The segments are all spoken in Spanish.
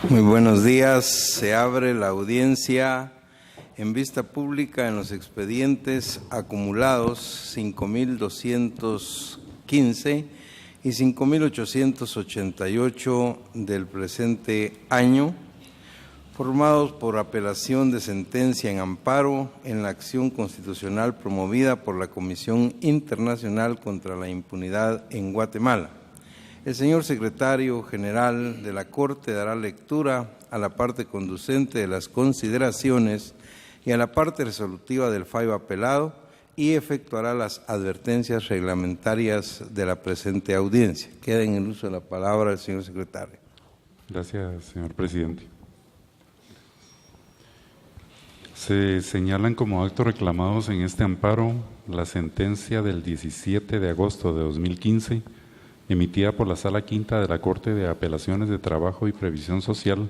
Muy buenos días. Se abre la audiencia en vista pública en los expedientes acumulados 5.215 y 5.888 del presente año, formados por apelación de sentencia en amparo en la acción constitucional promovida por la Comisión Internacional contra la Impunidad en Guatemala. El señor secretario general de la Corte dará lectura a la parte conducente de las consideraciones y a la parte resolutiva del fallo apelado y efectuará las advertencias reglamentarias de la presente audiencia. Queda en el uso de la palabra el señor secretario. Gracias, señor presidente. Se señalan como actos reclamados en este amparo la sentencia del 17 de agosto de 2015, emitida por la Sala Quinta de la Corte de Apelaciones de Trabajo y Previsión Social,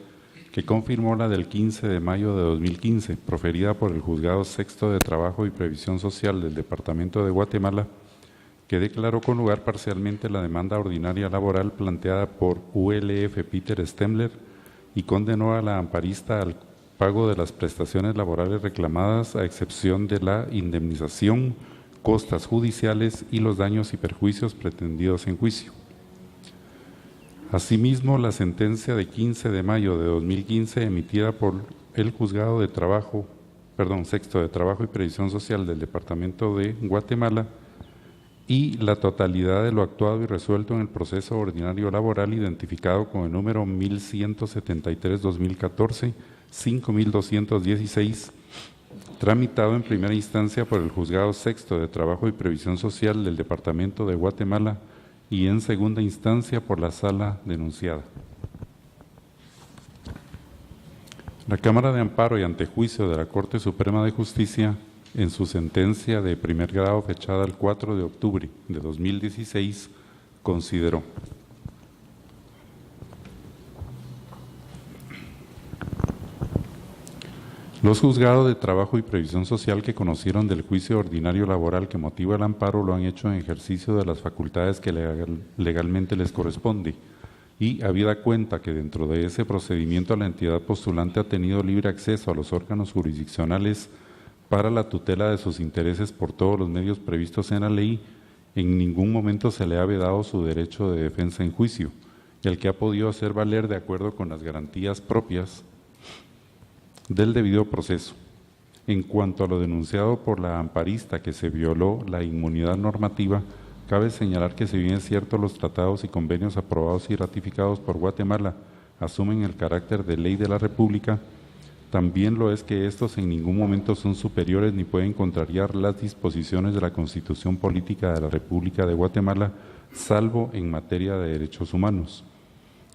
que confirmó la del 15 de mayo de 2015, proferida por el Juzgado Sexto de Trabajo y Previsión Social del Departamento de Guatemala, que declaró con lugar parcialmente la demanda ordinaria laboral planteada por ULF Peter Stemmler y condenó a la amparista al pago de las prestaciones laborales reclamadas, a excepción de la indemnización, costas judiciales y los daños y perjuicios pretendidos en juicio. Asimismo, la sentencia de 15 de mayo de 2015, emitida por el Juzgado de Trabajo, Sexto de Trabajo y Previsión Social del Departamento de Guatemala, y la totalidad de lo actuado y resuelto en el proceso ordinario laboral identificado con el número 1173-2014, 5216, tramitado en primera instancia por el Juzgado Sexto de Trabajo y Previsión Social del Departamento de Guatemala y en segunda instancia por la Sala denunciada. La Cámara de Amparo y Antejuicio de la Corte Suprema de Justicia, en su sentencia de primer grado fechada el 4 de octubre de 2016, consideró: los juzgados de Trabajo y Previsión Social que conocieron del juicio ordinario laboral que motiva el amparo lo han hecho en ejercicio de las facultades que legalmente les corresponde y, habida cuenta que dentro de ese procedimiento la entidad postulante ha tenido libre acceso a los órganos jurisdiccionales para la tutela de sus intereses por todos los medios previstos en la ley, en ningún momento se le ha vedado su derecho de defensa en juicio, el que ha podido hacer valer de acuerdo con las garantías propias del debido proceso. En cuanto a lo denunciado por la amparista, que se violó la inmunidad normativa, cabe señalar que si bien es cierto los tratados y convenios aprobados y ratificados por Guatemala asumen el carácter de ley de la República, también lo es que estos en ningún momento son superiores ni pueden contrariar las disposiciones de la Constitución Política de la República de Guatemala, salvo en materia de derechos humanos,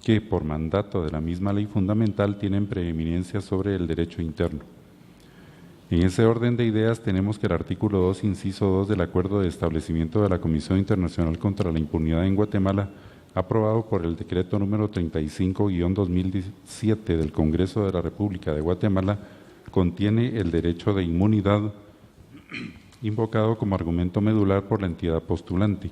que por mandato de la misma ley fundamental tienen preeminencia sobre el derecho interno. En ese orden de ideas tenemos que el artículo 2, inciso 2 del Acuerdo de Establecimiento de la Comisión Internacional contra la Impunidad en Guatemala, aprobado por el decreto número 35-2017 del Congreso de la República de Guatemala, contiene el derecho de inmunidad invocado como argumento medular por la entidad postulante.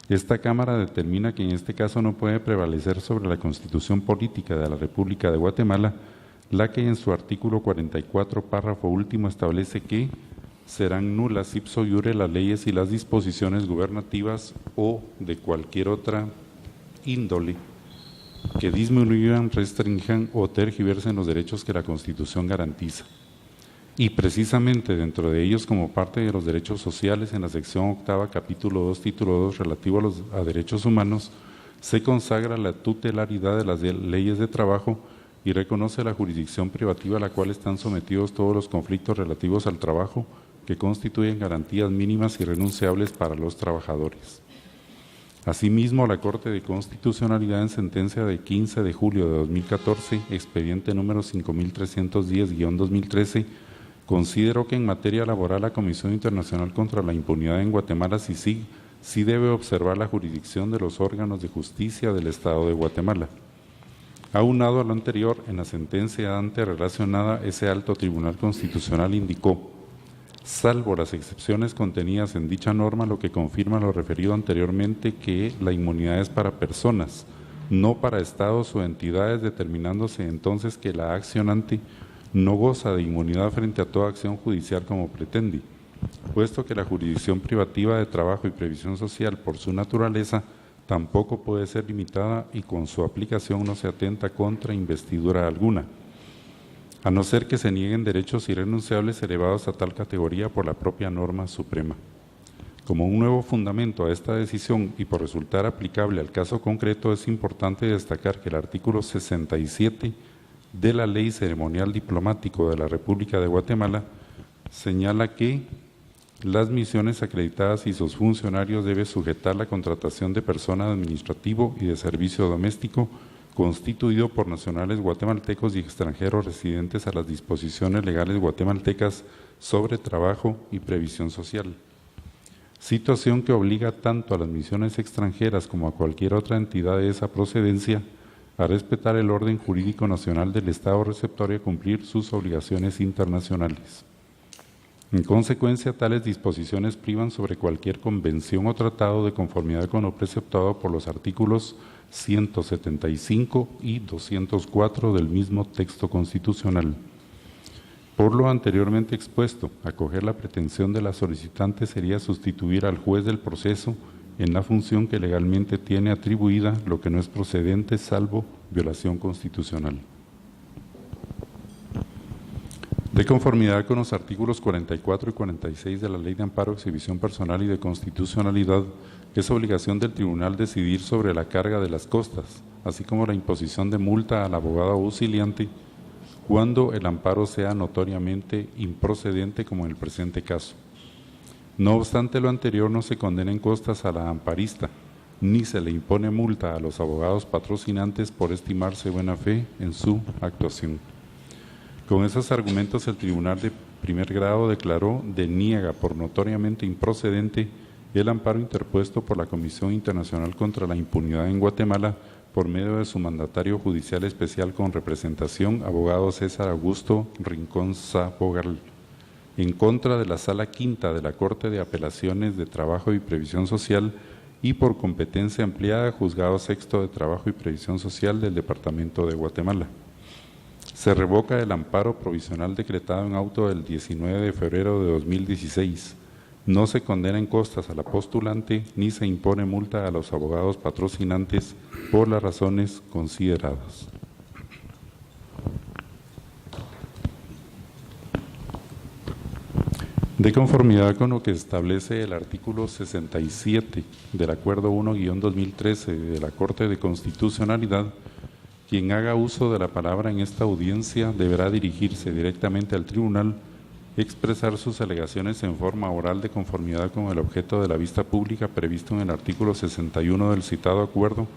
Esta Cámara determina que en este caso no puede prevalecer sobre la Constitución Política de la República de Guatemala, la que en su artículo 44, párrafo último, establece que serán nulas ipso iure las leyes y las disposiciones gubernativas o de cualquier otra índole que disminuyan, restrinjan o tergiversen los derechos que la Constitución garantiza. Y precisamente dentro de ellos, como parte de los derechos sociales, en la sección octava, capítulo 2, título 2, relativo a derechos humanos, se consagra la tutelaridad de las leyes de trabajo y reconoce la jurisdicción privativa a la cual están sometidos todos los conflictos relativos al trabajo que constituyen garantías mínimas y irrenunciables para los trabajadores. Asimismo, la Corte de Constitucionalidad, en sentencia de 15 de julio de 2014, expediente número 5310-2013, consideró que en materia laboral la Comisión Internacional contra la Impunidad en Guatemala sí debe observar la jurisdicción de los órganos de justicia del Estado de Guatemala. Aunado a lo anterior, en la sentencia antes relacionada, ese alto tribunal constitucional indicó: salvo las excepciones contenidas en dicha norma, lo que confirma lo referido anteriormente, que la inmunidad es para personas, no para estados o entidades, determinándose entonces que la accionante no goza de inmunidad frente a toda acción judicial como pretende, puesto que la jurisdicción privativa de trabajo y previsión social, por su naturaleza, tampoco puede ser limitada y con su aplicación no se atenta contra investidura alguna, a no ser que se nieguen derechos irrenunciables elevados a tal categoría por la propia norma suprema. Como un nuevo fundamento a esta decisión y por resultar aplicable al caso concreto, es importante destacar que el artículo 67 de la Ley Ceremonial Diplomático de la República de Guatemala señala que las misiones acreditadas y sus funcionarios deben sujetar la contratación de personal administrativo y de servicio doméstico constituido por nacionales guatemaltecos y extranjeros residentes a las disposiciones legales guatemaltecas sobre trabajo y previsión social. Situación que obliga tanto a las misiones extranjeras como a cualquier otra entidad de esa procedencia a respetar el orden jurídico nacional del Estado receptor y a cumplir sus obligaciones internacionales. En consecuencia, tales disposiciones privan sobre cualquier convención o tratado de conformidad con lo preceptado por los artículos 175 y 204 del mismo texto constitucional. Por lo anteriormente expuesto, acoger la pretensión de la solicitante sería sustituir al juez del proceso en la función que legalmente tiene atribuida, lo que no es procedente salvo violación constitucional. De conformidad con los artículos 44 y 46 de la Ley de Amparo, Exhibición Personal y de Constitucionalidad, es obligación del tribunal decidir sobre la carga de las costas, así como la imposición de multa al abogado auxiliante cuando el amparo sea notoriamente improcedente, como en el presente caso. No obstante lo anterior, no se condenen costas a la amparista, ni se le impone multa a los abogados patrocinantes por estimarse buena fe en su actuación. Con esos argumentos, el Tribunal de Primer Grado declaró deniega por notoriamente improcedente el amparo interpuesto por la Comisión Internacional contra la Impunidad en Guatemala por medio de su mandatario judicial especial con representación, abogado César Augusto Rincón Sabogal, en contra de la Sala Quinta de la Corte de Apelaciones de Trabajo y Previsión Social y por competencia ampliada, Juzgado Sexto de Trabajo y Previsión Social del Departamento de Guatemala. Se revoca el amparo provisional decretado en auto del 19 de febrero de 2016. No se condenan costas a la postulante ni se impone multa a los abogados patrocinantes por las razones consideradas. De conformidad con lo que establece el artículo 67 del Acuerdo 1-2013 de la Corte de Constitucionalidad, quien haga uso de la palabra en esta audiencia deberá dirigirse directamente al tribunal, expresar sus alegaciones en forma oral de conformidad con el objeto de la vista pública previsto en el artículo 61 del citado acuerdo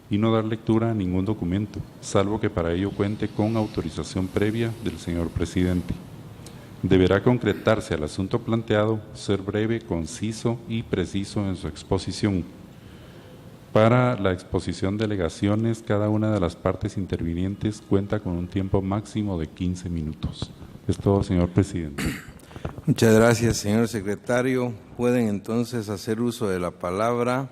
y no dar lectura a ningún documento, salvo que para ello cuente con autorización previa del señor presidente. Deberá concretarse al asunto planteado, ser breve, conciso y preciso en su exposición. Para la exposición de alegaciones, cada una de las partes intervinientes cuenta con un tiempo máximo de 15 minutos. Es todo, señor presidente. Muchas gracias, señor secretario. Pueden entonces hacer uso de la palabra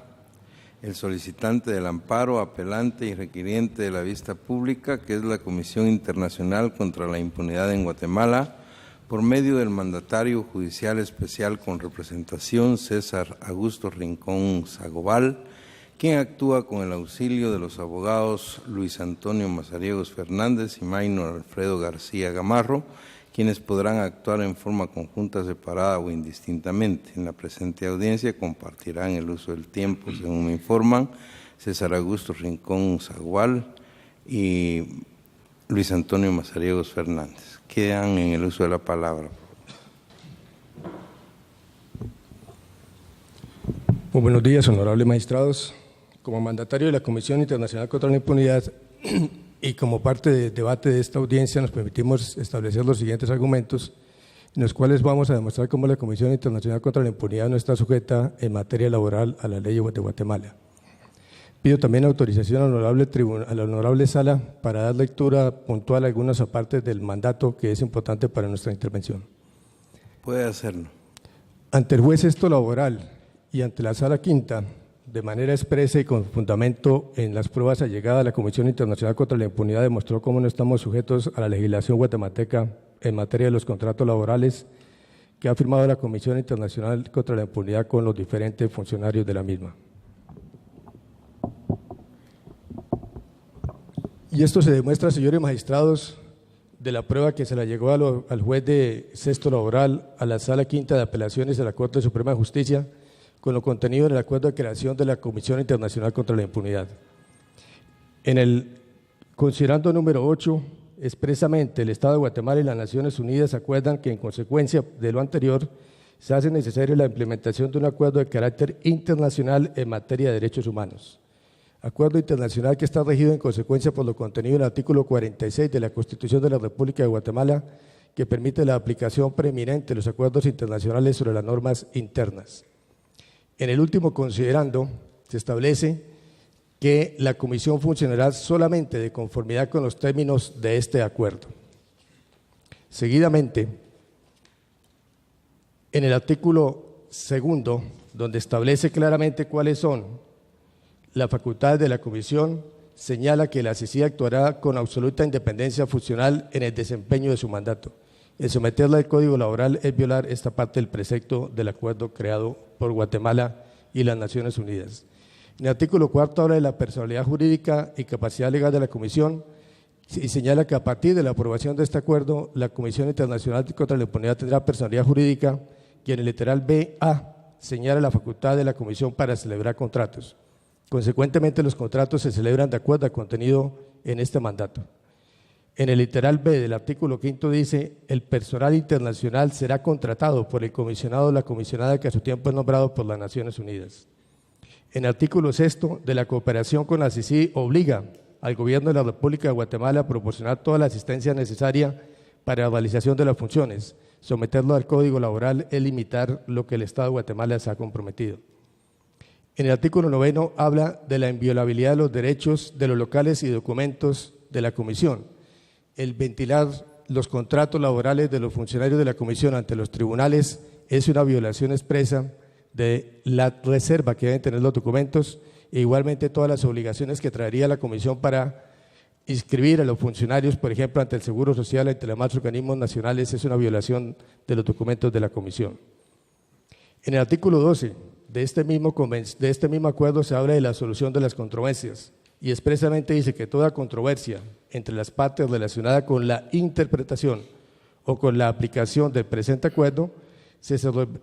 el solicitante del amparo, apelante y requiriente de la vista pública, que es la Comisión Internacional contra la Impunidad en Guatemala, por medio del mandatario judicial especial con representación César Augusto Rincón Sabogal, quien actúa con el auxilio de los abogados Luis Antonio Mazariegos Fernández y Maynor Alfredo García Gamarro, quienes podrán actuar en forma conjunta, separada o indistintamente. En la presente audiencia compartirán el uso del tiempo, según me informan, César Augusto Rincón Sabogal y Luis Antonio Mazariegos Fernández. Quedan en el uso de la palabra. Muy buenos días, honorables magistrados. Como mandatario de la Comisión Internacional contra la Impunidad y como parte del debate de esta audiencia, nos permitimos establecer los siguientes argumentos, en los cuales vamos a demostrar cómo la Comisión Internacional contra la Impunidad no está sujeta en materia laboral a la ley de Guatemala. Pido también autorización a la honorable sala para dar lectura puntual a algunas partes del mandato que es importante para nuestra intervención. Puede hacerlo. Ante el juez Sexto Laboral y ante la Sala Quinta, de manera expresa y con fundamento en las pruebas allegadas a la Comisión Internacional contra la Impunidad, demostró cómo no estamos sujetos a la legislación guatemalteca en materia de los contratos laborales que ha firmado la Comisión Internacional contra la Impunidad con los diferentes funcionarios de la misma. Y esto se demuestra, señores magistrados, de la prueba que se la llegó al juez de sexto laboral, a la Sala Quinta de Apelaciones de la Corte Suprema de Justicia, con lo contenido en el acuerdo de creación de la Comisión Internacional contra la Impunidad. En el considerando número 8, expresamente el Estado de Guatemala y las Naciones Unidas acuerdan que en consecuencia de lo anterior se hace necesaria la implementación de un acuerdo de carácter internacional en materia de derechos humanos. Acuerdo internacional que está regido en consecuencia por lo contenido en el artículo 46 de la Constitución de la República de Guatemala, que permite la aplicación preeminente de los acuerdos internacionales sobre las normas internas. En el último considerando, se establece que la Comisión funcionará solamente de conformidad con los términos de este acuerdo. Seguidamente, en el artículo segundo, donde establece claramente cuáles son las facultades de la Comisión, señala que la CICIG actuará con absoluta independencia funcional en el desempeño de su mandato. El someterla al Código Laboral es violar esta parte del precepto del acuerdo creado por Guatemala y las Naciones Unidas. En el artículo 4 habla de la personalidad jurídica y capacidad legal de la Comisión y señala que a partir de la aprobación de este acuerdo, la Comisión Internacional contra la Impunidad tendrá personalidad jurídica y en el literal B.A. señala la facultad de la Comisión para celebrar contratos. Consecuentemente, los contratos se celebran de acuerdo al contenido en este mandato. En el literal B del artículo 5 dice: el personal internacional será contratado por el comisionado o la comisionada que a su tiempo es nombrado por las Naciones Unidas. En el artículo 6 de la cooperación con la CICIG obliga al Gobierno de la República de Guatemala a proporcionar toda la asistencia necesaria para la realización de las funciones. Someterlo al Código Laboral es limitar lo que el Estado de Guatemala se ha comprometido. En el artículo 9 habla de la inviolabilidad de los derechos de los locales y documentos de la Comisión. El ventilar los contratos laborales de los funcionarios de la Comisión ante los tribunales es una violación expresa de la reserva que deben tener los documentos e igualmente todas las obligaciones que traería la Comisión para inscribir a los funcionarios, por ejemplo, ante el Seguro Social, ante los demás organismos nacionales, es una violación de los documentos de la Comisión. En el artículo 12 de este mismo acuerdo se habla de la solución de las controversias y expresamente dice que toda controversia entre las partes relacionada con la interpretación o con la aplicación del presente acuerdo se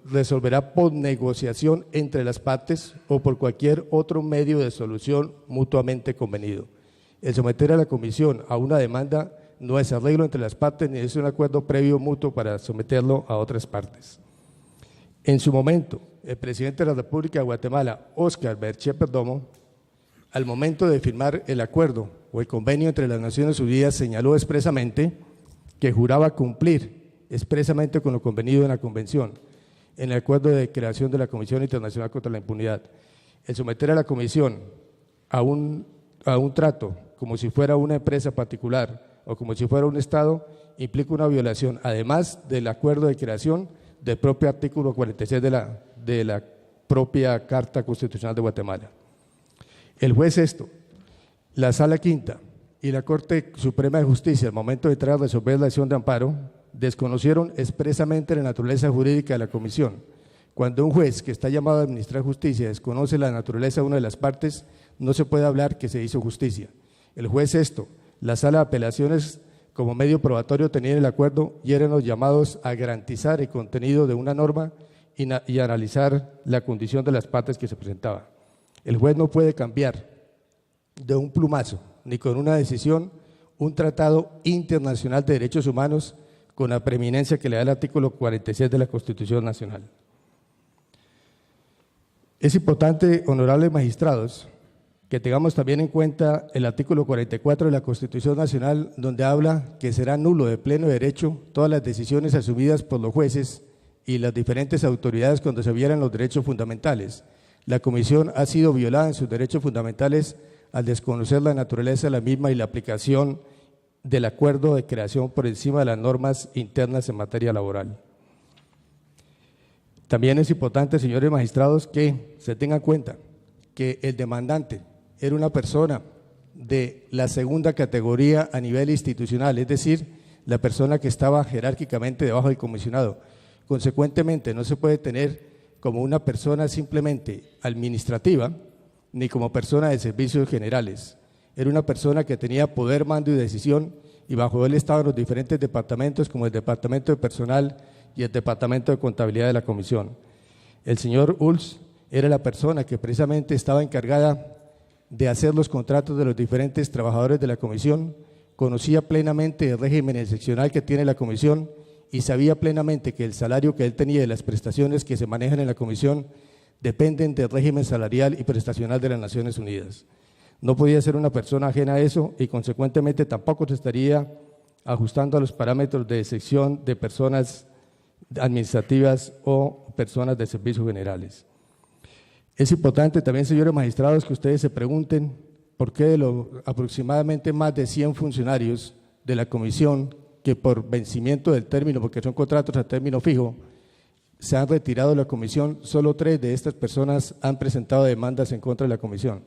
resolverá por negociación entre las partes o por cualquier otro medio de solución mutuamente convenido. El someter a la Comisión a una demanda no es arreglo entre las partes ni es un acuerdo previo mutuo para someterlo a otras partes. En su momento, el presidente de la República de Guatemala, Óscar Berché Perdomo, al momento de firmar el acuerdo o el convenio entre las Naciones Unidas, señaló expresamente que juraba cumplir expresamente con lo convenido en la Convención, en el acuerdo de creación de la Comisión Internacional contra la Impunidad. El someter a la Comisión a un trato como si fuera una empresa particular o como si fuera un Estado implica una violación, además del acuerdo de creación del propio artículo 46 de la propia Carta Constitucional de Guatemala. El juez la Sala Quinta y la Corte Suprema de Justicia, al momento de entrar a resolver la acción de amparo, desconocieron expresamente la naturaleza jurídica de la Comisión. Cuando un juez que está llamado a administrar justicia desconoce la naturaleza de una de las partes, no se puede hablar que se hizo justicia. El juez la Sala de Apelaciones, como medio probatorio tenían el acuerdo y eran los llamados a garantizar el contenido de una norma y analizar la condición de las partes que se presentaba. El juez no puede cambiar de un plumazo ni con una decisión un tratado internacional de derechos humanos con la preeminencia que le da el artículo 46 de la Constitución Nacional. Es importante, honorables magistrados, que tengamos también en cuenta el artículo 44 de la Constitución Nacional, donde habla que será nulo de pleno derecho todas las decisiones asumidas por los jueces y las diferentes autoridades cuando se violan los derechos fundamentales. La Comisión ha sido violada en sus derechos fundamentales al desconocer la naturaleza de la misma y la aplicación del acuerdo de creación por encima de las normas internas en materia laboral. También es importante, señores magistrados, que se tenga en cuenta que el demandante era una persona de la segunda categoría a nivel institucional, es decir, la persona que estaba jerárquicamente debajo del comisionado. Consecuentemente, no se puede tener como una persona simplemente administrativa, ni como persona de servicios generales. Era una persona que tenía poder, mando y decisión, y bajo él estaban los diferentes departamentos, como el departamento de personal y el departamento de contabilidad de la comisión. El señor Ulls era la persona que precisamente estaba encargada de hacer los contratos de los diferentes trabajadores de la comisión, conocía plenamente el régimen excepcional que tiene la comisión y sabía plenamente que el salario que él tenía y las prestaciones que se manejan en la comisión dependen del régimen salarial y prestacional de las Naciones Unidas. No podía ser una persona ajena a eso y consecuentemente tampoco se estaría ajustando a los parámetros de sección de personas administrativas o personas de servicios generales. Es importante también, señores magistrados, que ustedes se pregunten por qué de los aproximadamente más de 100 funcionarios de la comisión que por vencimiento del término, porque son contratos a término fijo, se han retirado de la comisión, solo 3 de estas personas han presentado demandas en contra de la comisión.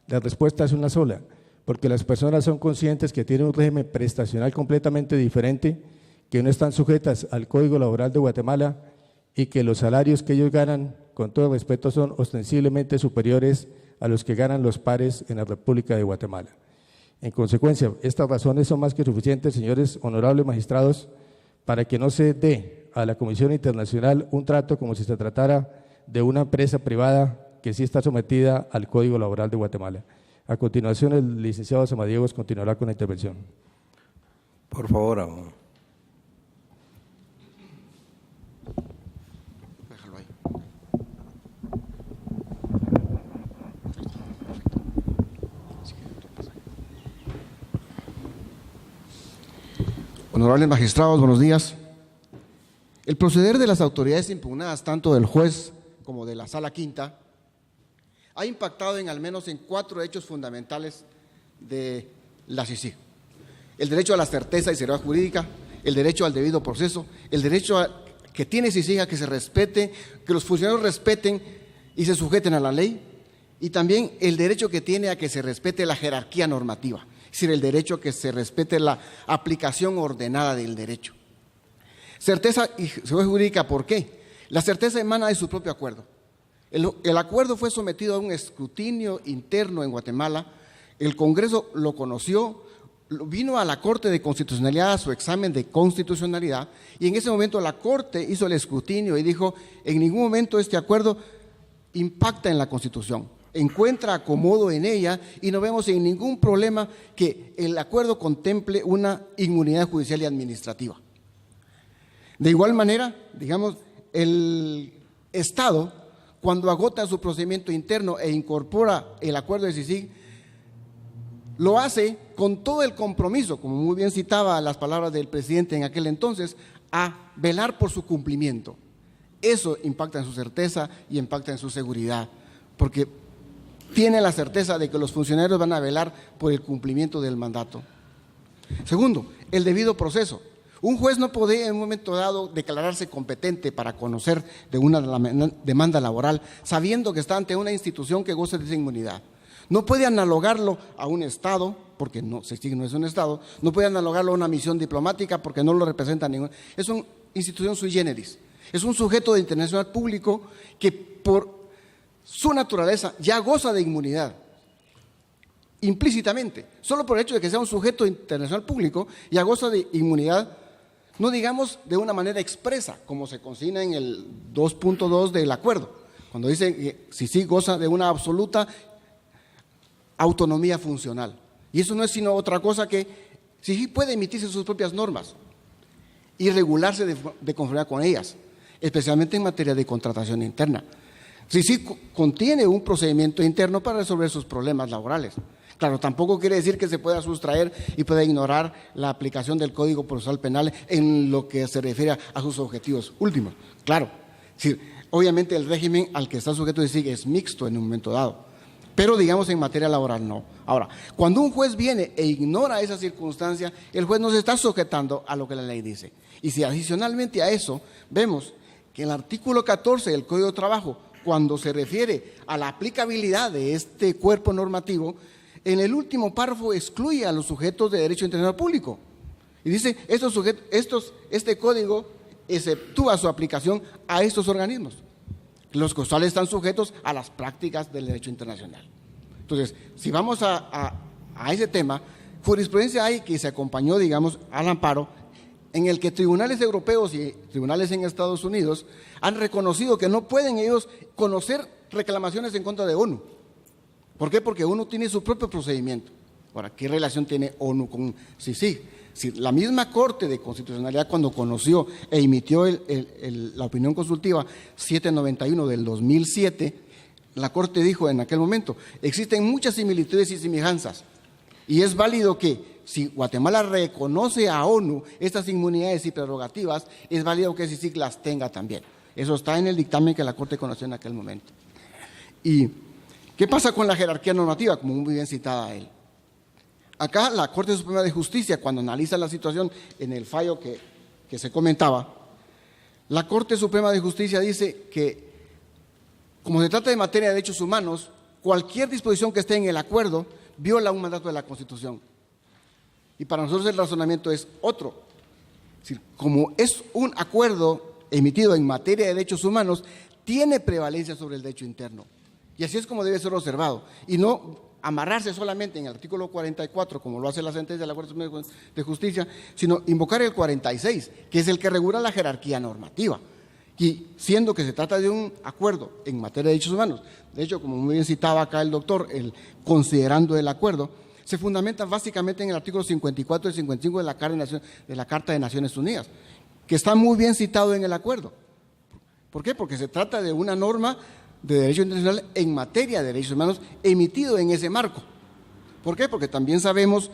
La respuesta es una sola, porque las personas son conscientes que tienen un régimen prestacional completamente diferente, que no están sujetas al Código Laboral de Guatemala y que los salarios que ellos ganan, con todo respeto, son ostensiblemente superiores a los que ganan los pares en la República de Guatemala. En consecuencia, estas razones son más que suficientes, señores honorables magistrados, para que no se dé a la Comisión Internacional un trato como si se tratara de una empresa privada que sí está sometida al Código Laboral de Guatemala. A continuación, el licenciado Samadiegos continuará con la intervención. Por favor, abogado. Déjalo ahí. Honorables magistrados, buenos días. El proceder de las autoridades impugnadas, tanto del juez como de la Sala Quinta, ha impactado en al menos en 4 hechos fundamentales de la CICIG: el derecho a la certeza y seguridad jurídica, el derecho al debido proceso, el derecho que tiene CICIG a que se respete, que los funcionarios respeten y se sujeten a la ley, y también el derecho que tiene a que se respete la jerarquía normativa, es decir, el derecho a que se respete la aplicación ordenada del derecho. Certeza y seguridad jurídica, ¿por qué? La certeza emana de su propio acuerdo. El acuerdo fue sometido a un escrutinio interno en Guatemala, el Congreso lo conoció, vino a la Corte de Constitucionalidad a su examen de constitucionalidad y en ese momento la Corte hizo el escrutinio y dijo: en ningún momento este acuerdo impacta en la Constitución, encuentra acomodo en ella y no vemos en ningún problema que el acuerdo contemple una inmunidad judicial y administrativa. De igual manera, digamos, el Estado, cuando agota su procedimiento interno e incorpora el acuerdo de CICIG, lo hace con todo el compromiso, como muy bien citaba las palabras del presidente en aquel entonces, a velar por su cumplimiento. Eso impacta en su certeza y impacta en su seguridad, porque tiene la certeza de que los funcionarios van a velar por el cumplimiento del mandato. Segundo, el debido proceso. Un juez no puede en un momento dado declararse competente para conocer de una demanda laboral sabiendo que está ante una institución que goza de esa inmunidad. No puede analogarlo a un Estado, porque no es un Estado, no puede analogarlo a una misión diplomática porque no lo representa ningún. Es una institución sui generis, es un sujeto de internacional público que por su naturaleza ya goza de inmunidad. Implícitamente, solo por el hecho de que sea un sujeto internacional público, ya goza de inmunidad, no digamos de una manera expresa, como se consigna en el 2.2 del acuerdo, cuando dice que sí goza de una absoluta autonomía funcional. Y eso no es sino otra cosa que sí puede emitirse sus propias normas y regularse de conformidad con ellas, especialmente en materia de contratación interna. Sí contiene un procedimiento interno para resolver sus problemas laborales. Claro, tampoco quiere decir que se pueda sustraer y pueda ignorar la aplicación del Código Procesal Penal en lo que se refiere a sus objetivos últimos. Claro, sí, obviamente el régimen al que está sujeto de CICIG es mixto en un momento dado, pero digamos en materia laboral no. Ahora, cuando un juez viene e ignora esa circunstancia, el juez no se está sujetando a lo que la ley dice. Y si adicionalmente a eso vemos que en el artículo 14 del Código de Trabajo cuando se refiere a la aplicabilidad de este cuerpo normativo, en el último párrafo excluye a los sujetos de derecho internacional público. Y dice, este código exceptúa su aplicación a estos organismos, los cuales están sujetos a las prácticas del derecho internacional. Entonces, si vamos a ese tema, jurisprudencia hay que se acompañó, digamos, al amparo, en el que tribunales europeos y tribunales en Estados Unidos han reconocido que no pueden ellos conocer reclamaciones en contra de ONU. ¿Por qué? Porque ONU tiene su propio procedimiento. Ahora, ¿qué relación tiene ONU con CICIG? Si la misma Corte de Constitucionalidad, cuando conoció e emitió la opinión consultiva 791 del 2007, la Corte dijo en aquel momento, existen muchas similitudes y semejanzas, y es válido que si Guatemala reconoce a ONU estas inmunidades y prerrogativas, es válido que CICIG las tenga también. Eso está en el dictamen que la Corte conoció en aquel momento. ¿Y qué pasa con la jerarquía normativa? Como muy bien citada él. Acá la Corte Suprema de Justicia, cuando analiza la situación en el fallo que se comentaba, la Corte Suprema de Justicia dice que, como se trata de materia de derechos humanos, cualquier disposición que esté en el acuerdo viola un mandato de la Constitución. Y para nosotros el razonamiento es otro. Es decir, como es un acuerdo emitido en materia de derechos humanos, tiene prevalencia sobre el derecho interno. Y así es como debe ser observado. Y no amarrarse solamente en el artículo 44, como lo hace la sentencia de la Corte Suprema de Justicia, sino invocar el 46, que es el que regula la jerarquía normativa. Y siendo que se trata de un acuerdo en materia de derechos humanos, de hecho, como muy bien citaba acá el doctor, considerando el acuerdo, se fundamenta básicamente en el artículo 54 y 55 de la Carta de Naciones Unidas, que está muy bien citado en el acuerdo. ¿Por qué? Porque se trata de una norma de derecho internacional en materia de derechos humanos emitido en ese marco. ¿Por qué? Porque también sabemos,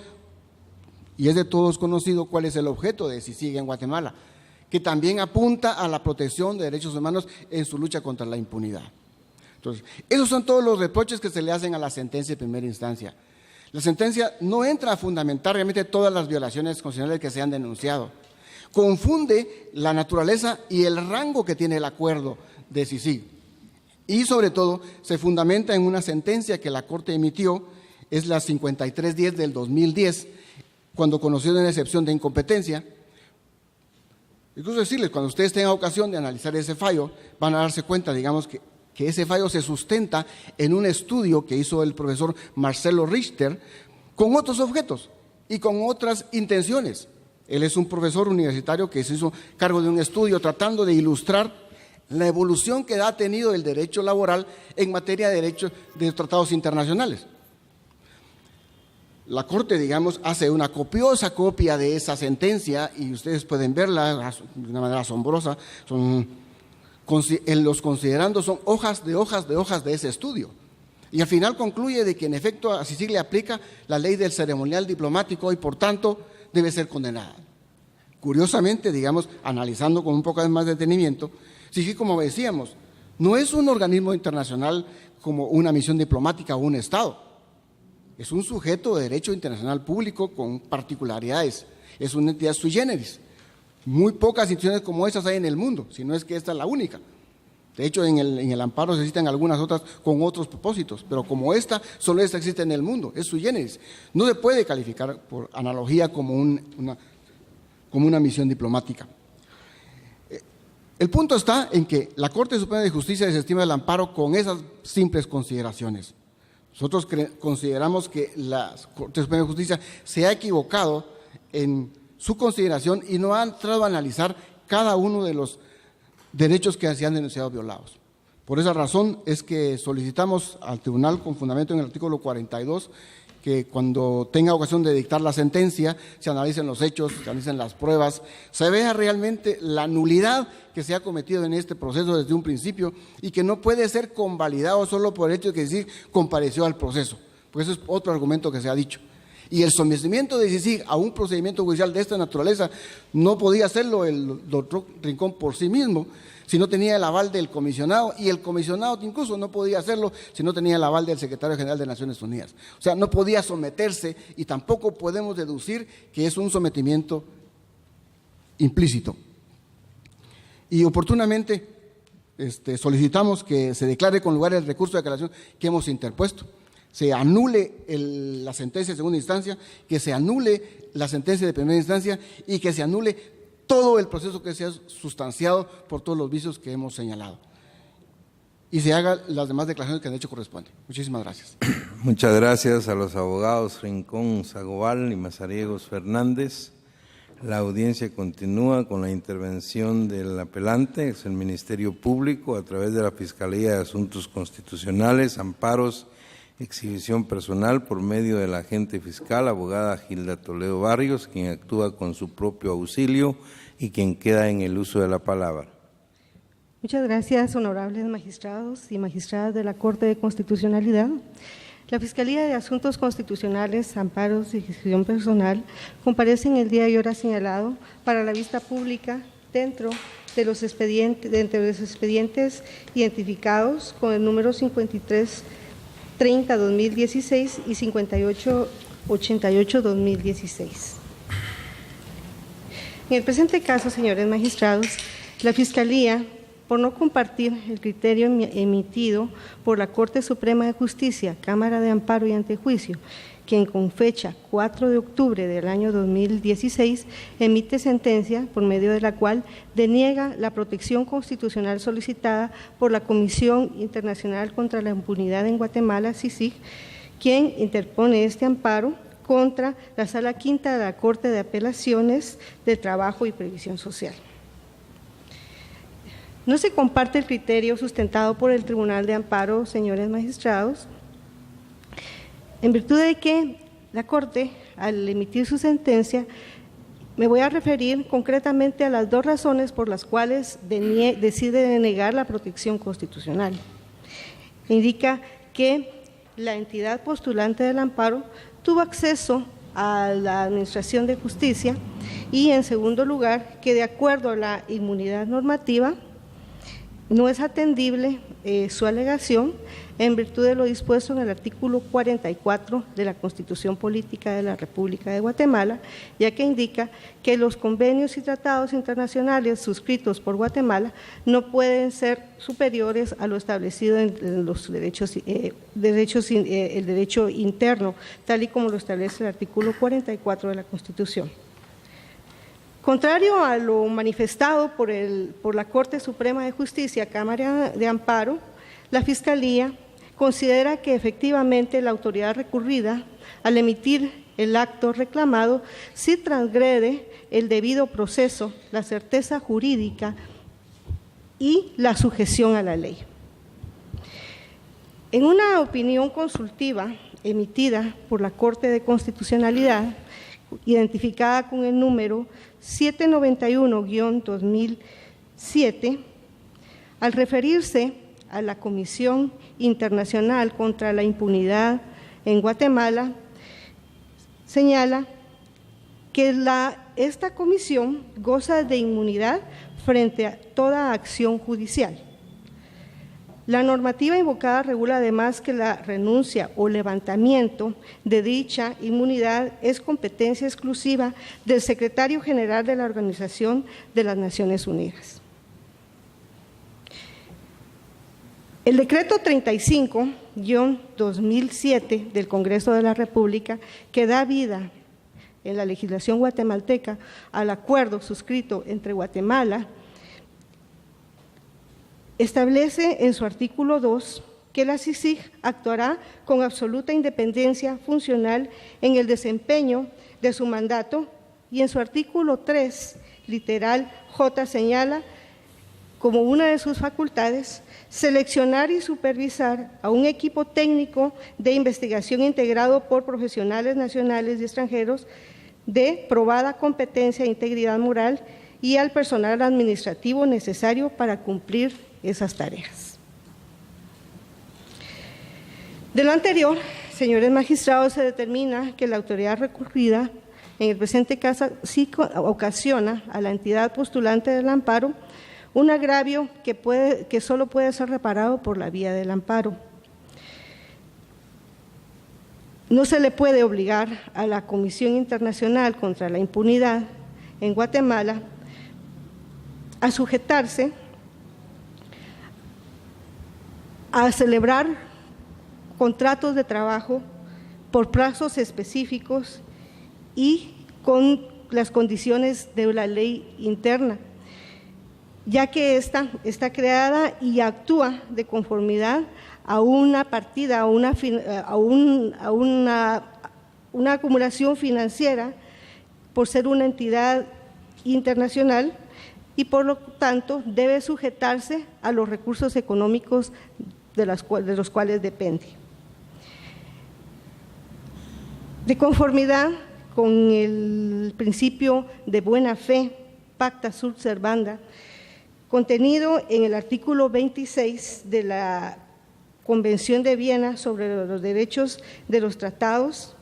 y es de todos conocido, cuál es el objeto de CICIG en Guatemala, que también apunta a la protección de derechos humanos en su lucha contra la impunidad. Entonces, esos son todos los reproches que se le hacen a la sentencia de primera instancia. La sentencia no entra a fundamentar realmente todas las violaciones constitucionales que se han denunciado. Confunde la naturaleza y el rango que tiene el acuerdo de CICIG. Y sobre todo se fundamenta en una sentencia que la Corte emitió, es la 5310 del 2010, cuando conoció una excepción de incompetencia. Incluso decirles, cuando ustedes tengan ocasión de analizar ese fallo, van a darse cuenta, digamos, que ese fallo se sustenta en un estudio que hizo el profesor Marcelo Richter con otros objetos y con otras intenciones. Él es un profesor universitario que se hizo cargo de un estudio tratando de ilustrar la evolución que ha tenido el derecho laboral en materia de derechos de tratados internacionales. La Corte, digamos, hace una copiosa copia de esa sentencia y ustedes pueden verla de una manera asombrosa. Los considerandos son hojas de ese estudio. Y al final concluye de que en efecto a CICIG le aplica la ley del ceremonial diplomático y por tanto debe ser condenada. Curiosamente, digamos, analizando con un poco más de detenimiento, CICIG, como decíamos, no es un organismo internacional como una misión diplomática o un Estado. Es un sujeto de derecho internacional público con particularidades. Es una entidad sui generis. Muy pocas instituciones como esas hay en el mundo, si no es que esta es la única. De hecho, en el amparo se citan algunas otras con otros propósitos, pero como esta, solo esta existe en el mundo, es sui generis. No se puede calificar por analogía como una misión diplomática. El punto está en que la Corte Suprema de Justicia desestima el amparo con esas simples consideraciones. Nosotros consideramos que la Corte Suprema de Justicia se ha equivocado en su consideración y no ha entrado a analizar cada uno de los derechos que se han denunciado violados. Por esa razón es que solicitamos al tribunal, con fundamento en el artículo 42, que cuando tenga ocasión de dictar la sentencia, se analicen los hechos, se analicen las pruebas, se vea realmente la nulidad que se ha cometido en este proceso desde un principio y que no puede ser convalidado solo por el hecho de que CICIG compareció al proceso, porque eso es otro argumento que se ha dicho. Y el sometimiento de CICIG a un procedimiento judicial de esta naturaleza no podía hacerlo el doctor Rincón por sí mismo, si no tenía el aval del comisionado, y el comisionado incluso no podía hacerlo si no tenía el aval del secretario general de Naciones Unidas. O sea, no podía someterse y tampoco podemos deducir que es un sometimiento implícito. Y oportunamente solicitamos que se declare con lugar el recurso de aclaración que hemos interpuesto, se anule la sentencia de segunda instancia, que se anule la sentencia de primera instancia y que se anule todo el proceso que sea sustanciado por todos los vicios que hemos señalado. Y se hagan las demás declaraciones que han hecho corresponde. Muchísimas gracias. Muchas gracias a los abogados Rincón, Zagoval y Mazariegos Fernández. La audiencia continúa con la intervención del apelante, es el Ministerio Público, a través de la Fiscalía de Asuntos Constitucionales, amparos, exhibición personal por medio de la agente fiscal, abogada Gilda Toledo Barrios, quien actúa con su propio auxilio y quien queda en el uso de la palabra. Muchas gracias, honorables magistrados y magistradas de la Corte de Constitucionalidad. La Fiscalía de Asuntos Constitucionales, Amparos y Exhibición Personal comparecen el día y hora señalado para la vista pública dentro de los expedientes identificados con el número 5330-2016 y 5888-2016. En el presente caso, señores magistrados, la Fiscalía, por no compartir el criterio emitido por la Corte Suprema de Justicia, Cámara de Amparo y Antejuicio, quien con fecha 4 de octubre del año 2016 emite sentencia por medio de la cual deniega la protección constitucional solicitada por la Comisión Internacional contra la Impunidad en Guatemala, CICIG, quien interpone este amparo contra la Sala Quinta de la Corte de Apelaciones de Trabajo y Previsión Social. No se comparte el criterio sustentado por el Tribunal de Amparo, señores magistrados, en virtud de que la Corte, al emitir su sentencia, me voy a referir concretamente a las dos razones por las cuales decide denegar la protección constitucional. Indica que la entidad postulante del amparo tuvo acceso a la Administración de Justicia y, en segundo lugar, que de acuerdo a la inmunidad normativa, no es atendible su alegación en virtud de lo dispuesto en el artículo 44 de la Constitución Política de la República de Guatemala, ya que indica que los convenios y tratados internacionales suscritos por Guatemala no pueden ser superiores a lo establecido en los el derecho interno, tal y como lo establece el artículo 44 de la Constitución. Contrario a lo manifestado por la Corte Suprema de Justicia, Cámara de Amparo, la Fiscalía considera que efectivamente la autoridad recurrida, al emitir el acto reclamado, sí transgrede el debido proceso, la certeza jurídica y la sujeción a la ley. En una opinión consultiva emitida por la Corte de Constitucionalidad, identificada con el número 791-2007, al referirse a la Comisión Internacional contra la Impunidad en Guatemala, señala que esta comisión goza de inmunidad frente a toda acción judicial. La normativa invocada regula además que la renuncia o levantamiento de dicha inmunidad es competencia exclusiva del Secretario General de la Organización de las Naciones Unidas. El decreto 35-2007 del Congreso de la República, que da vida en la legislación guatemalteca al acuerdo suscrito entre Guatemala, establece en su artículo 2 que la CICIG actuará con absoluta independencia funcional en el desempeño de su mandato, y en su artículo 3, literal J, señala como una de sus facultades seleccionar y supervisar a un equipo técnico de investigación integrado por profesionales nacionales y extranjeros de probada competencia e integridad moral y al personal administrativo necesario para cumplir esas tareas. De lo anterior, señores magistrados, se determina que la autoridad recurrida, en el presente caso, sí ocasiona a la entidad postulante del amparo un agravio que solo puede ser reparado por la vía del amparo. No se le puede obligar a la Comisión Internacional contra la Impunidad en Guatemala a sujetarse a celebrar contratos de trabajo por plazos específicos y con las condiciones de la ley interna, ya que esta está creada y actúa de conformidad a una partida, a una acumulación financiera por ser una entidad internacional y por lo tanto debe sujetarse a los recursos económicos de los cuales depende. De conformidad con el principio de buena fe, pacta sunt servanda, contenido en el artículo 26 de la Convención de Viena sobre los derechos de los tratados,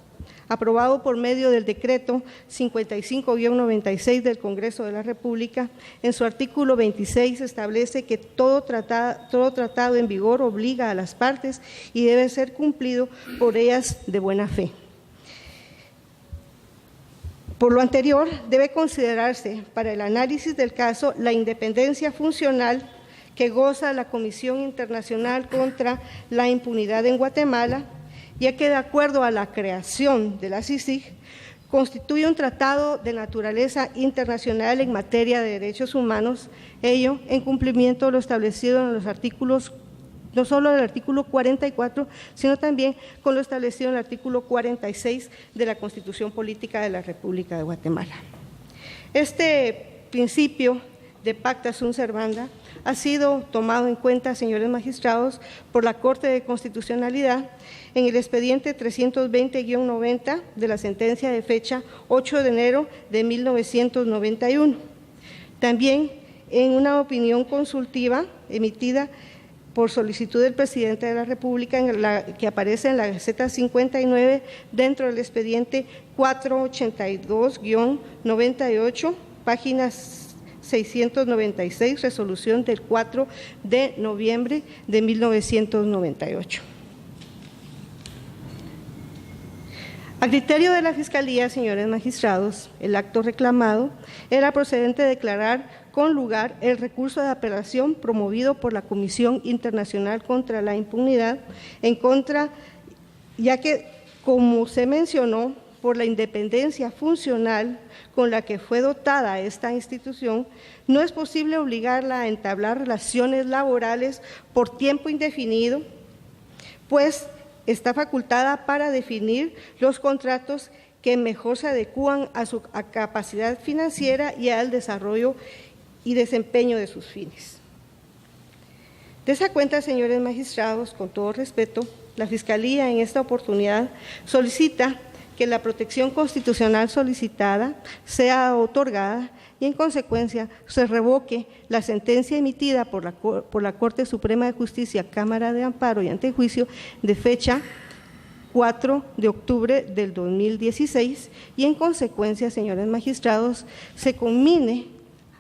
aprobado por medio del decreto 55-96 del Congreso de la República, en su artículo 26 establece que todo tratado en vigor obliga a las partes y debe ser cumplido por ellas de buena fe. Por lo anterior, debe considerarse para el análisis del caso la independencia funcional que goza la Comisión Internacional contra la Impunidad en Guatemala, ya que de acuerdo a la creación de la CICIG, constituye un tratado de naturaleza internacional en materia de derechos humanos, ello en cumplimiento de lo establecido en los artículos, no solo del artículo 44, sino también con lo establecido en el artículo 46 de la Constitución Política de la República de Guatemala. Este principio de pacta sunt servanda ha sido tomado en cuenta, señores magistrados, por la Corte de Constitucionalidad en el expediente 320-90 de la sentencia de fecha 8 de enero de 1991. También en una opinión consultiva emitida por solicitud del Presidente de la República, que aparece en la Gaceta 59 dentro del expediente 482-98, páginas 696, resolución del 4 de noviembre de 1998. A criterio de la Fiscalía, señores magistrados, el acto reclamado era procedente declarar con lugar el recurso de apelación promovido por la Comisión Internacional contra la Impunidad en contra, ya que, como se mencionó, por la independencia funcional con la que fue dotada esta institución, no es posible obligarla a entablar relaciones laborales por tiempo indefinido, pues está facultada para definir los contratos que mejor se adecúan a su capacidad financiera y al desarrollo y desempeño de sus fines. De esa cuenta, señores magistrados, con todo respeto, la Fiscalía en esta oportunidad solicita que la protección constitucional solicitada sea otorgada y, en consecuencia, se revoque la sentencia emitida por la Corte Suprema de Justicia, Cámara de Amparo y Antejuicio de fecha 4 de octubre del 2016 y, en consecuencia, señores magistrados, se conmine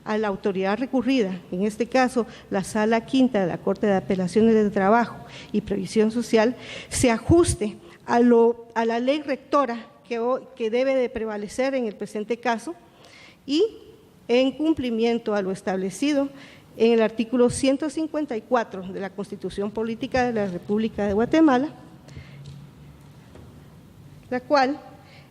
a la autoridad recurrida, en este caso la Sala Quinta de la Corte de Apelaciones de Trabajo y Previsión Social, se ajuste a la ley rectora que debe de prevalecer en el presente caso y en cumplimiento a lo establecido en el artículo 154 de la Constitución Política de la República de Guatemala, la cual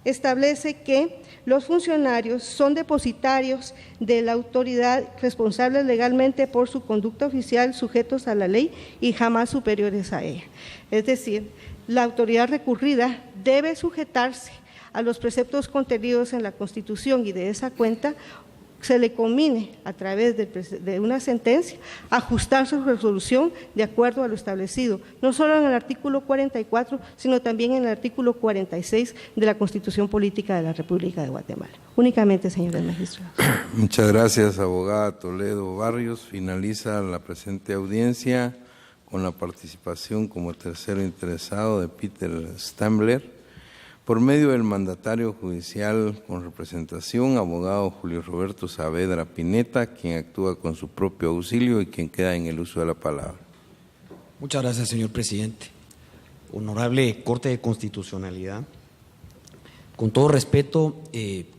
establece que los funcionarios son depositarios de la autoridad, responsables legalmente por su conducta oficial, sujetos a la ley y jamás superiores a ella. Es decir, la autoridad recurrida debe sujetarse a los preceptos contenidos en la Constitución y de esa cuenta se le conmine a través de una sentencia ajustar su resolución de acuerdo a lo establecido, no solo en el artículo 44, sino también en el artículo 46 de la Constitución Política de la República de Guatemala. Únicamente, señores magistrados. Muchas gracias, abogada Toledo Barrios. Finaliza la presente audiencia con la participación como tercero interesado de Peter Stambler. Por medio del mandatario judicial con representación, abogado Julio Roberto Saavedra Pineta, quien actúa con su propio auxilio y quien queda en el uso de la palabra. Muchas gracias, señor presidente. Honorable Corte de Constitucionalidad, con todo respeto,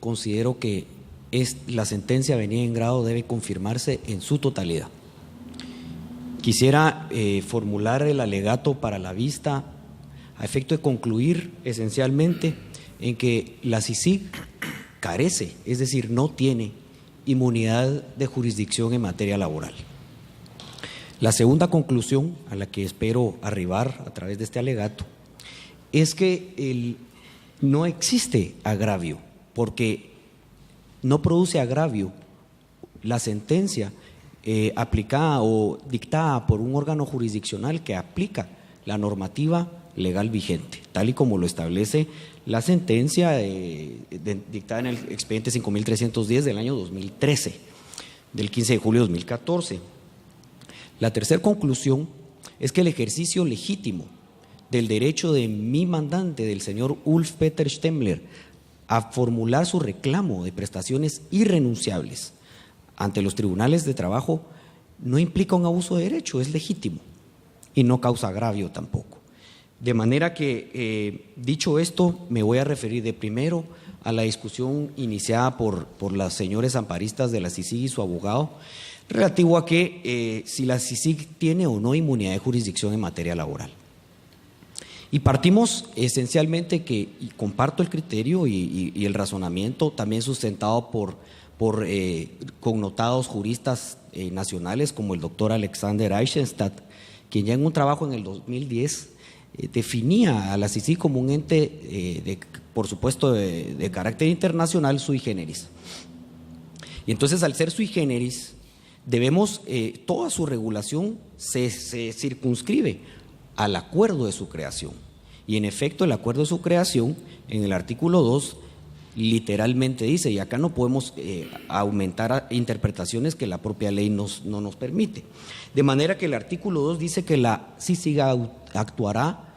considero que la sentencia avenida en grado debe confirmarse en su totalidad. quisiera formular el alegato para la vista a efecto de concluir esencialmente en que la CICIG carece, es decir, no tiene inmunidad de jurisdicción en materia laboral. La segunda conclusión a la que espero arribar a través de este alegato es que no existe agravio, porque no produce agravio la sentencia aplicada o dictada por un órgano jurisdiccional que aplica la normativa legal vigente, tal y como lo establece la sentencia dictada en el expediente 5310 del año 2013, del 15 de julio de 2014. La tercera conclusión es que el ejercicio legítimo del derecho de mi mandante, del señor Ulf Peter Stemmler, a formular su reclamo de prestaciones irrenunciables ante los tribunales de trabajo no implica un abuso de derecho, es legítimo y no causa agravio tampoco. De manera que, dicho esto, me voy a referir de primero a la discusión iniciada por los señores amparistas de la CICIG y su abogado, relativo a que si la CICIG tiene o no inmunidad de jurisdicción en materia laboral. Y partimos esencialmente y comparto el criterio y el razonamiento también sustentado por connotados juristas nacionales como el doctor Alexander Eisenstadt, quien ya en un trabajo en el 2010 definía a la CICIG como un ente, por supuesto, de carácter internacional sui generis. Y entonces, al ser sui generis, debemos, toda su regulación se circunscribe al acuerdo de su creación. Y en efecto, el acuerdo de su creación, en el artículo 2, literalmente dice, y acá no podemos aumentar interpretaciones que la propia ley no nos permite. De manera que el artículo 2 dice que la CICIG actuará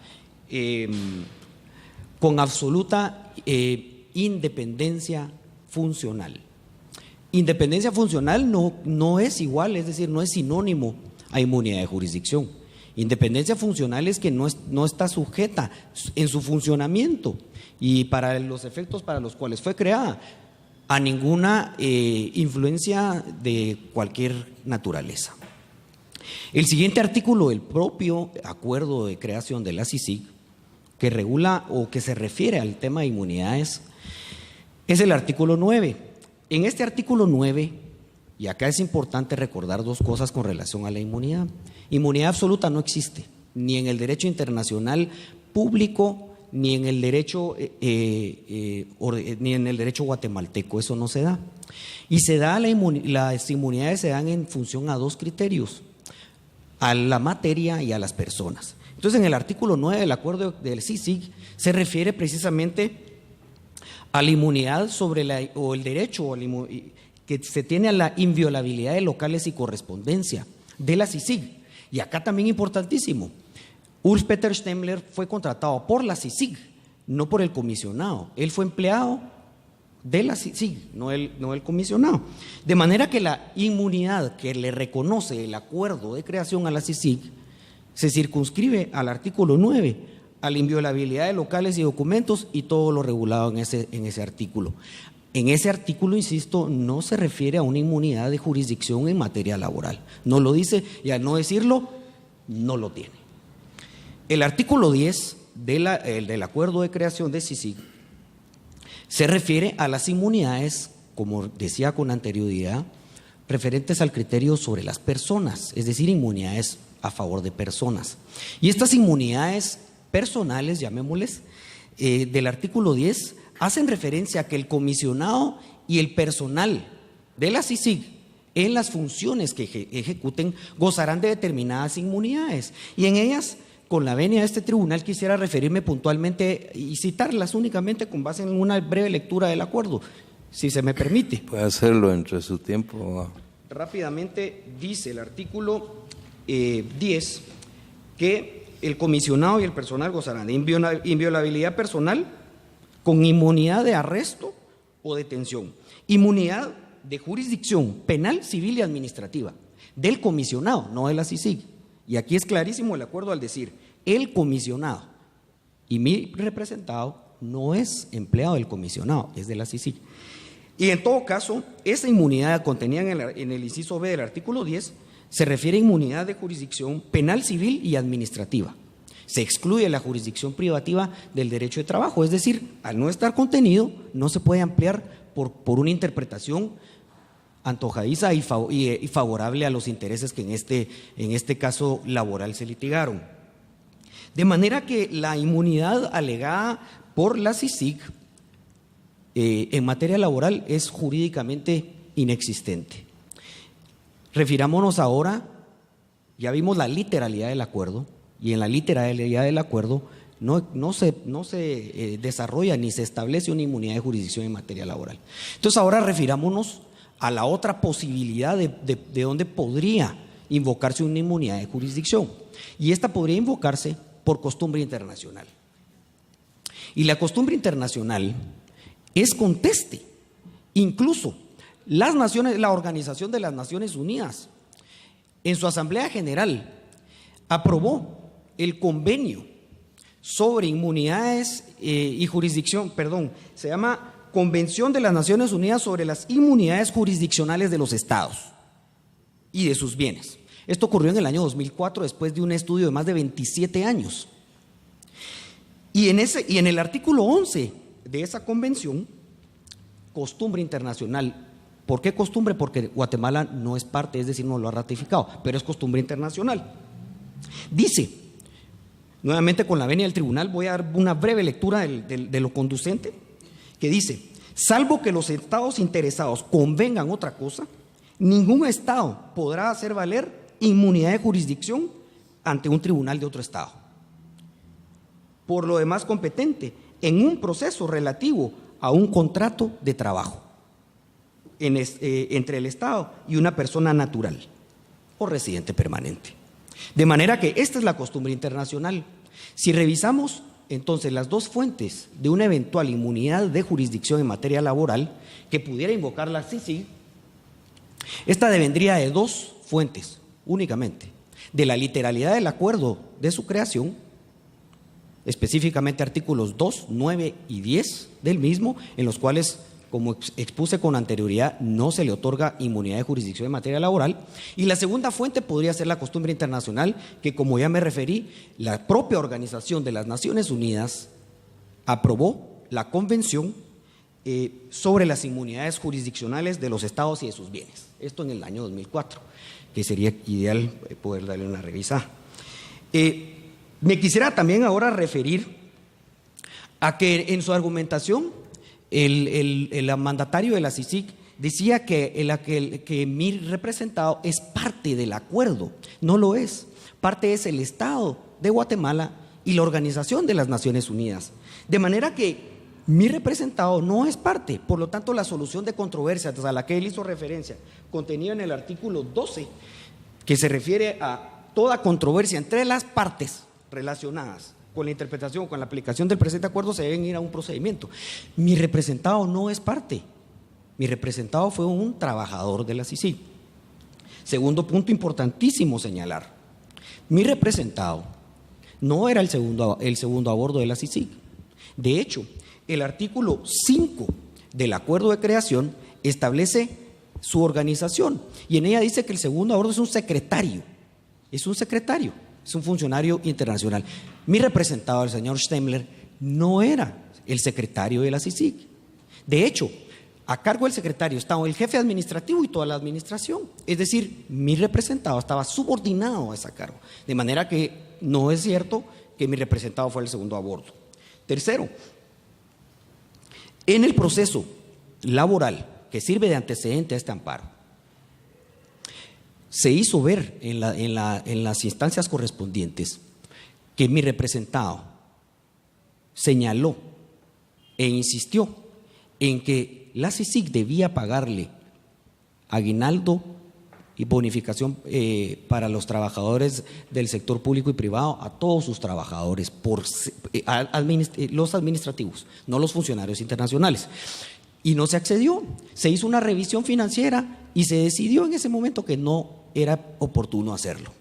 con absoluta independencia funcional. Independencia funcional no es igual, es decir, no es sinónimo a inmunidad de jurisdicción. Independencia funcional es que no está sujeta en su funcionamiento y para los efectos para los cuales fue creada a ninguna influencia de cualquier naturaleza. El siguiente artículo del propio acuerdo de creación de la CICIG, que regula o que se refiere al tema de inmunidades, es el artículo 9. En este artículo 9, y acá es importante recordar dos cosas con relación a la inmunidad. Inmunidad absoluta no existe, ni en el derecho internacional público, ni en el derecho guatemalteco, eso no se da. Y se da las inmunidades se dan en función a dos criterios: a la materia y a las personas. Entonces, en el artículo 9 del acuerdo del CICIG se refiere precisamente a la inmunidad o el derecho que se tiene a la inviolabilidad de locales y correspondencia de la CICIG. Y acá también importantísimo, Ulf Peter Stemmler fue contratado por la CICIG, no por el comisionado. Él fue empleado de la CICIG, no el comisionado. De manera que la inmunidad que le reconoce el acuerdo de creación a la CICIG se circunscribe al artículo 9, a la inviolabilidad de locales y documentos y todo lo regulado en ese artículo. En ese artículo, insisto, no se refiere a una inmunidad de jurisdicción en materia laboral. No lo dice y al no decirlo, no lo tiene. El artículo 10 del acuerdo de creación de CICIG se refiere a las inmunidades, como decía con anterioridad, referentes al criterio sobre las personas, es decir, inmunidades a favor de personas. Y estas inmunidades personales, llamémosles, del artículo 10, hacen referencia a que el comisionado y el personal de la CICIG en las funciones que ejecuten gozarán de determinadas inmunidades, y en ellas, con la venia de este tribunal, quisiera referirme puntualmente y citarlas únicamente con base en una breve lectura del acuerdo, si se me permite. Puede hacerlo entre su tiempo. Rápidamente dice el artículo 10 que el comisionado y el personal gozarán de inviolabilidad personal con inmunidad de arresto o detención, inmunidad de jurisdicción penal, civil y administrativa del comisionado, no de la CICIG. Y aquí es clarísimo el acuerdo al decir el comisionado, y mi representado no es empleado del comisionado, es de la CICIG. Y en todo caso, esa inmunidad contenida en el inciso B del artículo 10 se refiere a inmunidad de jurisdicción penal, civil y administrativa. Se excluye la jurisdicción privativa del derecho de trabajo, es decir, al no estar contenido, no se puede ampliar por una interpretación antojadiza y favorable a los intereses que en este caso laboral se litigaron. De manera que la inmunidad alegada por la CICIG en materia laboral es jurídicamente inexistente. Refirámonos ahora, ya vimos la literalidad del acuerdo, y en la literalidad del acuerdo no se desarrolla ni se establece una inmunidad de jurisdicción en materia laboral. Entonces ahora refirámonos a la otra posibilidad de donde podría invocarse una inmunidad de jurisdicción, y esta podría invocarse por costumbre internacional. Y la costumbre internacional es conteste. Incluso la Organización de las Naciones Unidas, en su Asamblea General, aprobó el convenio sobre inmunidades y jurisdicción, se llama Convención de las Naciones Unidas sobre las inmunidades jurisdiccionales de los estados y de sus bienes. Esto ocurrió en el año 2004, después de un estudio de más de 27 años. Y en el artículo 11 de esa convención, costumbre internacional. ¿Por qué costumbre? Porque Guatemala no es parte, es decir, no lo ha ratificado, pero es costumbre internacional. Dice, nuevamente con la venia del tribunal, voy a dar una breve lectura de lo conducente, que dice: salvo que los estados interesados convengan otra cosa, ningún estado podrá hacer valer inmunidad de jurisdicción ante un tribunal de otro estado. Por lo demás competente, en un proceso relativo a un contrato de trabajo entre el Estado y una persona natural o residente permanente. De manera que esta es la costumbre internacional. Si revisamos entonces las dos fuentes de una eventual inmunidad de jurisdicción en materia laboral que pudiera invocar la CICIG, esta devendría de dos fuentes únicamente: de la literalidad del acuerdo de su creación, específicamente artículos 2, 9 y 10 del mismo, en los cuales, como expuse con anterioridad, no se le otorga inmunidad de jurisdicción en materia laboral. Y la segunda fuente podría ser la costumbre internacional, que, como ya me referí, la propia Organización de las Naciones Unidas aprobó la Convención sobre las inmunidades jurisdiccionales de los estados y de sus bienes. Esto en el año 2004, que sería ideal poder darle una revisada. Me quisiera también ahora referir a que en su argumentación el mandatario de la CICIG decía que mi representado es parte del acuerdo. No lo es. Parte es el Estado de Guatemala y la Organización de las Naciones Unidas. De manera que mi representado no es parte. Por lo tanto, la solución de controversias a la que él hizo referencia, contenida en el artículo 12, que se refiere a toda controversia entre las partes relacionadas con la interpretación, con la aplicación del presente acuerdo, se deben ir a un procedimiento. Mi representado no es parte. Mi representado fue un trabajador de la CICIG. Segundo punto importantísimo señalar: mi representado no era el segundo a bordo de la CICIG. De hecho, el artículo 5 del acuerdo de creación establece su organización, y en ella dice que el segundo a bordo es un secretario. Es un secretario, es un funcionario internacional. Mi representado, el señor Stemmler, no era el secretario de la CICIG. De hecho, a cargo del secretario estaba el jefe administrativo y toda la administración. Es decir, mi representado estaba subordinado a ese cargo. De manera que no es cierto que mi representado fuera el segundo a bordo. Tercero, en el proceso laboral que sirve de antecedente a este amparo, se hizo ver en las instancias correspondientes que mi representado señaló e insistió en que la CICIG debía pagarle aguinaldo y bonificación para los trabajadores del sector público y privado a todos sus trabajadores, los administrativos, no los funcionarios internacionales. Y no se accedió. Se hizo una revisión financiera y se decidió en ese momento que no era oportuno hacerlo.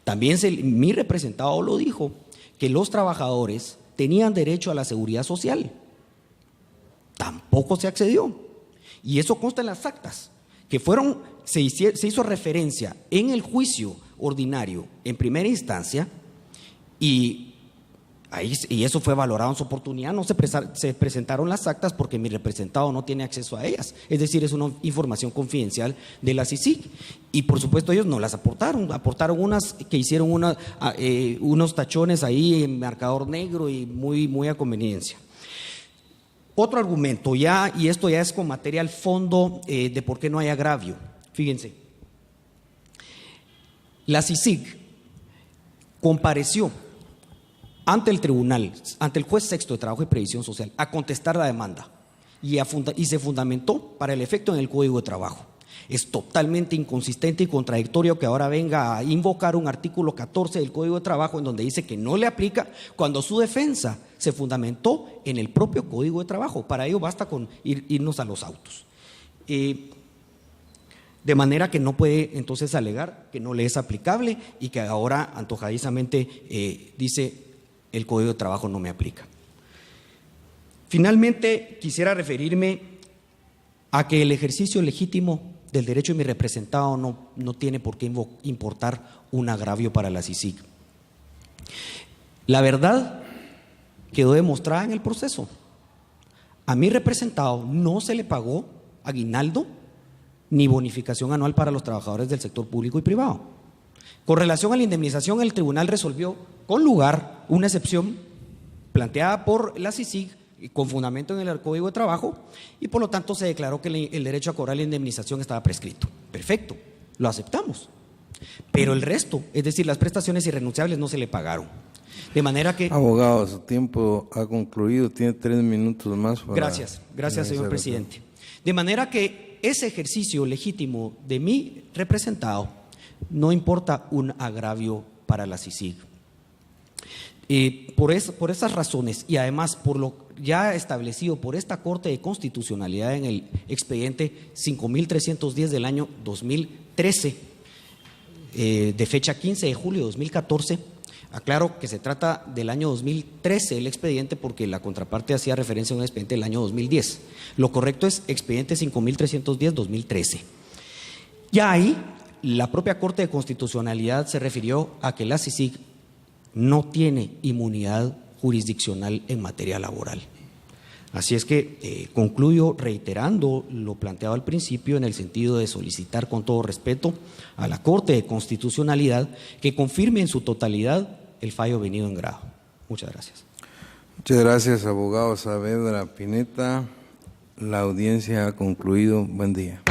También mi representado lo dijo, que los trabajadores tenían derecho a la seguridad social. Tampoco se accedió. Y eso consta en las actas. que se hizo referencia en el juicio ordinario en primera instancia y eso fue valorado en su oportunidad. No se presentaron las actas porque mi representado no tiene acceso a ellas, es decir, es una información confidencial de la CICIG, y por supuesto ellos no las aportaron unas que hicieron unos tachones ahí en marcador negro y muy a conveniencia. Otro argumento, y esto ya es con materia al fondo de por qué no hay agravio. Fíjense, la CICIG compareció ante el tribunal, ante el juez sexto de Trabajo y Previsión Social, a contestar la demanda y se fundamentó para el efecto en el Código de Trabajo. Es totalmente inconsistente y contradictorio que ahora venga a invocar un artículo 14 del Código de Trabajo en donde dice que no le aplica cuando su defensa se fundamentó en el propio Código de Trabajo. Para ello basta con irnos a los autos. De manera que no puede entonces alegar que no le es aplicable y que ahora antojadizamente dice el Código de Trabajo no me aplica. Finalmente, quisiera referirme a que el ejercicio legítimo del derecho de mi representado no tiene por qué importar un agravio para la CICIG. La verdad quedó demostrada en el proceso. A mi representado no se le pagó aguinaldo ni bonificación anual para los trabajadores del sector público y privado. Con relación a la indemnización, el tribunal resolvió con lugar una excepción planteada por la CICIG con fundamento en el Código de Trabajo y por lo tanto se declaró que el derecho a cobrar la indemnización estaba prescrito. Perfecto, lo aceptamos. Pero el resto, es decir, las prestaciones irrenunciables no se le pagaron. De manera que… Abogado, su tiempo ha concluido, tiene 3 minutos más. Gracias, señor presidente. De manera que ese ejercicio legítimo de mi representado no importa un agravio para la CICIG. Por esas razones y además por lo ya establecido por esta Corte de Constitucionalidad en el expediente 5310 del año 2013, de fecha 15 de julio de 2014, aclaro que se trata del año 2013 el expediente porque la contraparte hacía referencia a un expediente del año 2010. Lo correcto es expediente 5310-2013. Ya ahí la propia Corte de Constitucionalidad se refirió a que la CICIG no tiene inmunidad jurisdiccional en materia laboral. Así es que concluyo reiterando lo planteado al principio en el sentido de solicitar con todo respeto a la Corte de Constitucionalidad que confirme en su totalidad el fallo venido en grado. Muchas gracias. Muchas gracias, abogado Saavedra Pineta. La audiencia ha concluido. Buen día.